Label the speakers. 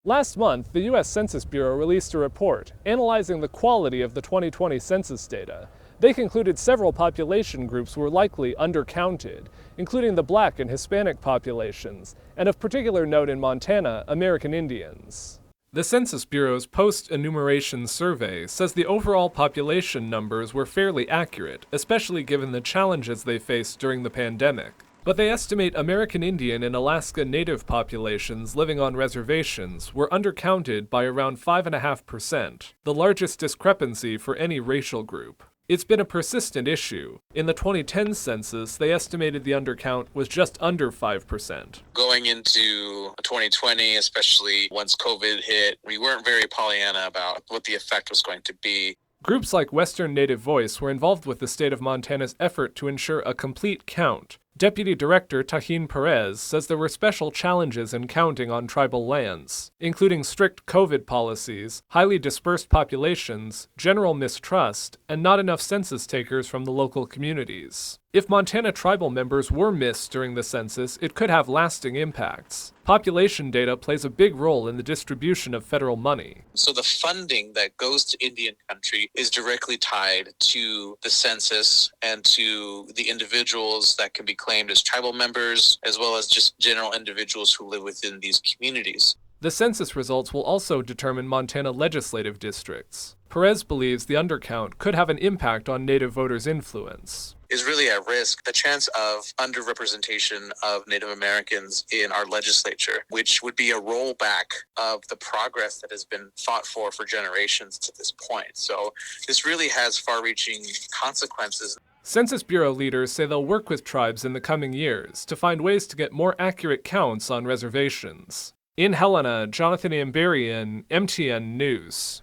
Speaker 1: Last month, the U.S. Census Bureau released a report analyzing the quality of the 2020 census data. They concluded several population groups were likely undercounted, including the Black and Hispanic populations, and of particular note in Montana, American Indians. The Census Bureau's post-enumeration survey says the overall population numbers were fairly accurate, especially given the challenges they faced during the pandemic. But they estimate American Indian and Alaska Native populations living on reservations were undercounted by around 5.5%, the largest discrepancy for any racial group. It's been a persistent issue. In the 2010 census, they estimated the undercount was just under 5%.
Speaker 2: Going into 2020, especially once COVID hit, we weren't very Pollyanna about what the effect was going to be.
Speaker 1: Groups like Western Native Voice were involved with the state of Montana's effort to ensure a complete count. Deputy Director Tahin Perez says there were special challenges in counting on tribal lands, including strict COVID policies, highly dispersed populations, general mistrust, and not enough census takers from the local communities. If Montana tribal members were missed during the census, it could have lasting impacts. Population data plays a big role in the distribution of federal money.
Speaker 2: So the funding that goes to Indian country is directly tied to the census and to the individuals that can be claimed as tribal members, as well as just general individuals who live within these communities.
Speaker 1: The census results will also determine Montana legislative districts. Perez believes the undercount could have an impact on Native voters' influence.
Speaker 2: Is really at risk the chance of underrepresentation of Native Americans in our legislature, which would be a rollback of the progress that has been fought for generations to this point. So this really has far-reaching consequences.
Speaker 1: Census Bureau leaders say they'll work with tribes in the coming years to find ways to get more accurate counts on reservations. In Helena, Jonathan Amberian, MTN News.